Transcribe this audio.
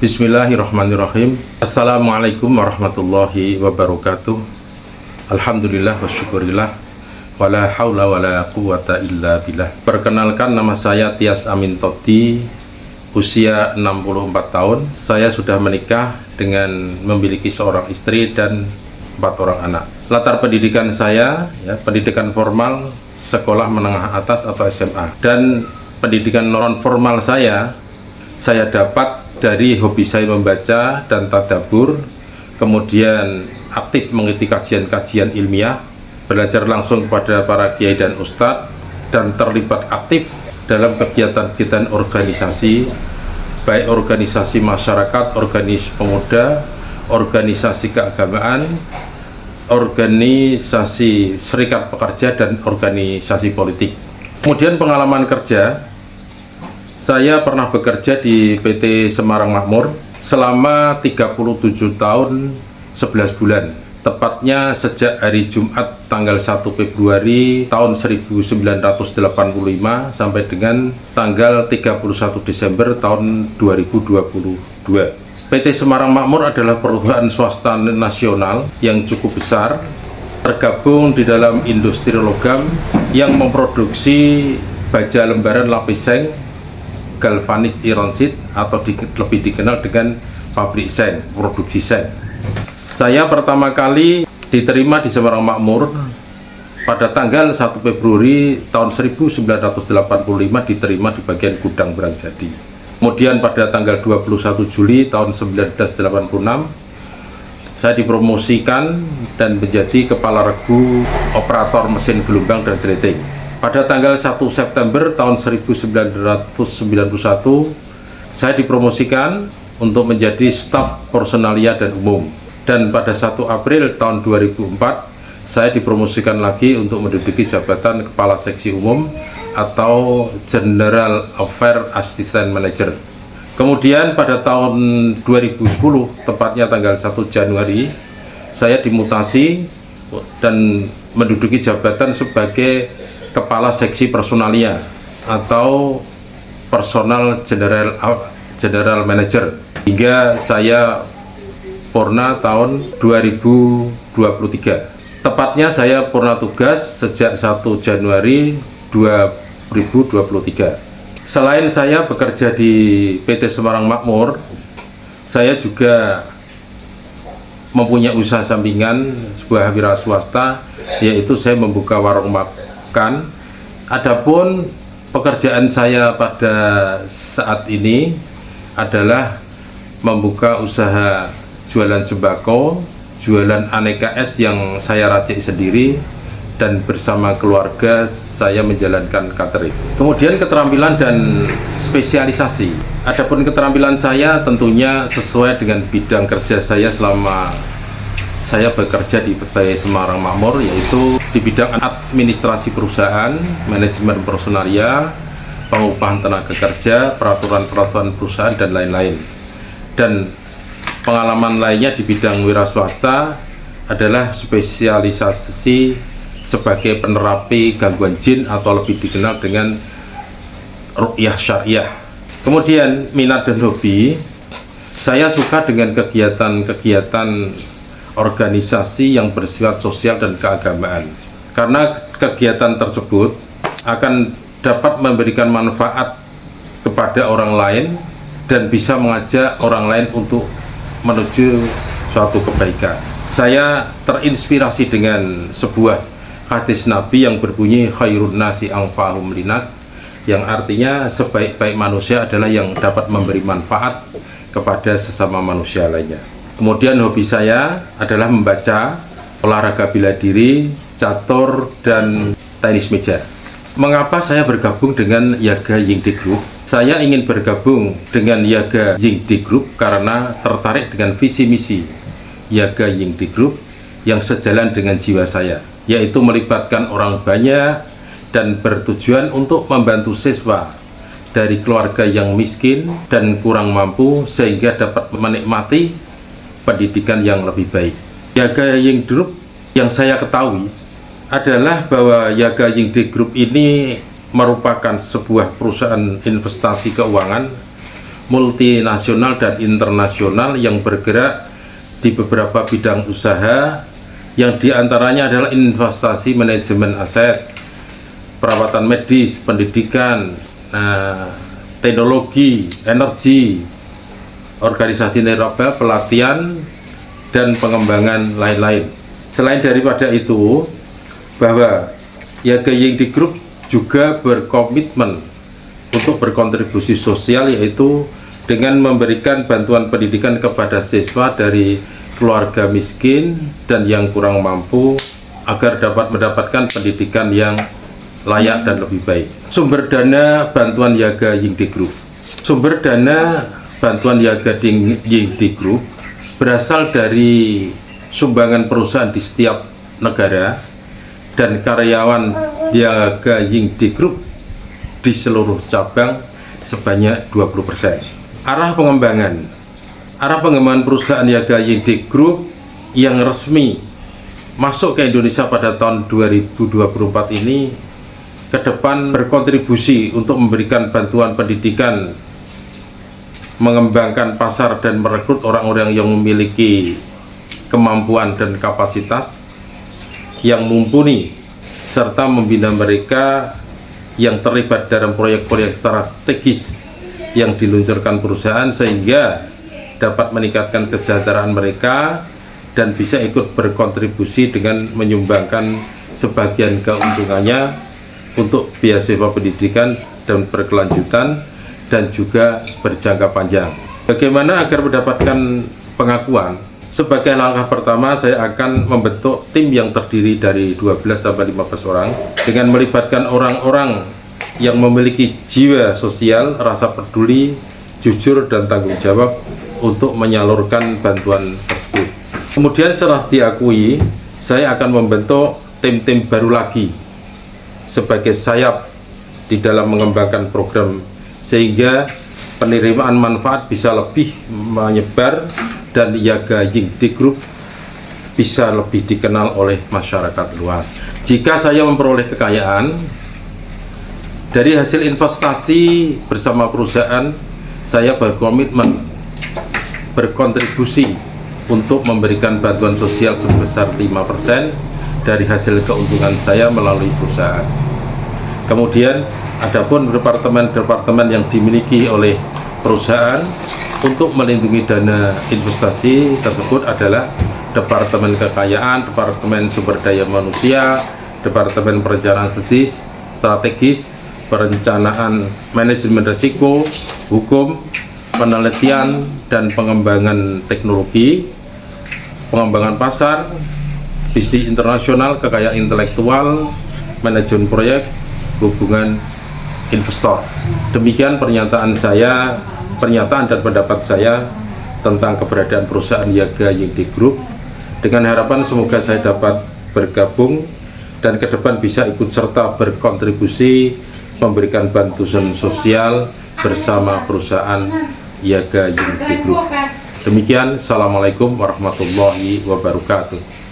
Bismillahirrahmanirrahim. Assalamualaikum warahmatullahi wabarakatuh. Alhamdulillah wa syukurillah. Wala haula wala quwata illa billah. Perkenalkan, nama saya Tias Amin Toti, usia 64 tahun. Saya sudah menikah dengan memiliki seorang istri dan 4 orang anak. Latar pendidikan saya, pendidikan formal, sekolah menengah atas atau SMA. Dan pendidikan non formal saya dapat dari hobi saya membaca dan tadabbur, kemudian aktif mengikuti kajian-kajian ilmiah, belajar langsung kepada para kiai dan ustadz, dan terlibat aktif dalam kegiatan-kegiatan organisasi, baik organisasi masyarakat, organisasi pemuda, organisasi keagamaan, organisasi serikat pekerja, dan organisasi politik. Kemudian pengalaman kerja, saya pernah bekerja di PT Semarang Makmur selama 37 tahun 11 bulan. Tepatnya sejak hari Jumat tanggal 1 Februari tahun 1985 sampai dengan tanggal 31 Desember tahun 2022. PT Semarang Makmur adalah perusahaan swasta nasional yang cukup besar, tergabung di dalam industri logam yang memproduksi baja lembaran lapis seng, galvanis iron sheet, atau lebih dikenal dengan pabrik seng, produksi seng. Saya pertama kali diterima di Semarang Makmur pada tanggal 1 Februari tahun 1985, diterima di bagian gudang Brangjadi. Kemudian pada tanggal 21 Juli tahun 1986 saya dipromosikan dan menjadi kepala regu operator mesin gelombang dan seleting. Pada tanggal 1 September tahun 1991, saya dipromosikan untuk menjadi staf personalia dan umum. Dan pada 1 April tahun 2004, saya dipromosikan lagi untuk menduduki jabatan Kepala Seksi Umum atau General Affairs Assistant Manager. Kemudian pada tahun 2010, tepatnya tanggal 1 Januari, saya dimutasi dan menduduki jabatan sebagai Kepala Seksi Personalia atau Personal General Manager hingga saya purna tahun 2023. Tepatnya saya purna tugas sejak 1 Januari 2023. Selain saya bekerja di PT Semarang Makmur, saya juga mempunyai usaha sampingan sebuah wira swasta, yaitu saya membuka warung makan. Adapun pekerjaan saya pada saat ini adalah membuka usaha jualan sembako, jualan aneka es yang saya racik sendiri, dan bersama keluarga saya menjalankan catering. Kemudian keterampilan dan spesialisasi. Adapun keterampilan saya tentunya sesuai dengan bidang kerja saya selama saya bekerja di PT Semarang Makmur, yaitu di bidang administrasi perusahaan, manajemen personalia, pengupahan tenaga kerja, peraturan-peraturan perusahaan, dan lain-lain. Dan pengalaman lainnya di bidang wira swasta adalah spesialisasi sebagai penerapi gangguan jin atau lebih dikenal dengan ruqyah syariah. Kemudian minat dan hobi, saya suka dengan kegiatan-kegiatan organisasi yang bersifat sosial dan keagamaan, karena kegiatan tersebut akan dapat memberikan manfaat kepada orang lain dan bisa mengajak orang lain untuk menuju suatu kebaikan. Saya terinspirasi dengan sebuah hadis Nabi yang berbunyi khairun nasi anfa'uhum linnas, yang artinya sebaik-baik manusia adalah yang dapat memberi manfaat kepada sesama manusia lainnya. Kemudian hobi saya adalah membaca, olahraga bela diri, catur, dan tenis meja. Mengapa saya bergabung dengan Yaga Yingde Group? Saya ingin bergabung dengan Yaga Yingde Group karena tertarik dengan visi misi Yaga Yingde Group yang sejalan dengan jiwa saya, yaitu melibatkan orang banyak dan bertujuan untuk membantu siswa dari keluarga yang miskin dan kurang mampu sehingga dapat menikmati pendidikan yang lebih baik. Yaga Yingde Group yang saya ketahui adalah bahwa Yaga Yingde Group ini merupakan sebuah perusahaan investasi keuangan multinasional dan internasional yang bergerak di beberapa bidang usaha, yang diantaranya adalah investasi, manajemen aset, perawatan medis, pendidikan, teknologi, energi, organisasi nirlaba, pelatihan, dan pengembangan lain-lain. Selain daripada itu, bahwa Yaga Yingti Group juga berkomitmen untuk berkontribusi sosial, yaitu dengan memberikan bantuan pendidikan kepada siswa dari keluarga miskin dan yang kurang mampu agar dapat mendapatkan pendidikan yang layak dan lebih baik. Sumber dana bantuan Yaga Yingti Group. Sumber dana bantuan Yaga Yingti Group berasal dari sumbangan perusahaan di setiap negara dan karyawan Yaga Yingti Group di seluruh cabang sebanyak 20%. Arah pengembangan perusahaan Yaga Yingti Group yang resmi masuk ke Indonesia pada tahun 2024 ini ke depan berkontribusi untuk memberikan bantuan pendidikan, mengembangkan pasar dan merekrut orang-orang yang memiliki kemampuan dan kapasitas yang mumpuni, serta membina mereka yang terlibat dalam proyek-proyek strategis yang diluncurkan perusahaan sehingga dapat meningkatkan kesejahteraan mereka dan bisa ikut berkontribusi dengan menyumbangkan sebagian keuntungannya untuk beasiswa pendidikan dan berkelanjutan dan juga berjangka panjang. Bagaimana agar mendapatkan pengakuan? Sebagai langkah pertama, saya akan membentuk tim yang terdiri dari 12-15 orang dengan melibatkan orang-orang yang memiliki jiwa sosial, rasa peduli, jujur, dan tanggung jawab untuk menyalurkan bantuan tersebut. Kemudian setelah diakui, saya akan membentuk tim-tim baru lagi sebagai sayap di dalam mengembangkan program sehingga penerimaan manfaat bisa lebih menyebar dan Yaga Yingti Group bisa lebih dikenal oleh masyarakat luas. Jika saya memperoleh kekayaan dari hasil investasi bersama perusahaan, saya berkomitmen berkontribusi untuk memberikan bantuan sosial sebesar 5% dari hasil keuntungan saya melalui perusahaan. Kemudian adapun departemen-departemen yang dimiliki oleh perusahaan untuk melindungi dana investasi tersebut adalah Departemen Kekayaan, Departemen Sumber Daya Manusia, Departemen Perencanaan Strategis, Perencanaan Manajemen Risiko, Hukum, Penelitian dan Pengembangan Teknologi, Pengembangan Pasar, Bisnis Internasional, Kekayaan Intelektual, Manajemen Proyek, Hubungan Investor. Demikian pernyataan dan pendapat saya tentang keberadaan perusahaan Yaga Yingti Group, dengan harapan semoga saya dapat bergabung dan ke depan bisa ikut serta berkontribusi memberikan bantuan sosial bersama perusahaan Yaga Yingti Group. Demikian, Assalamualaikum warahmatullahi wabarakatuh.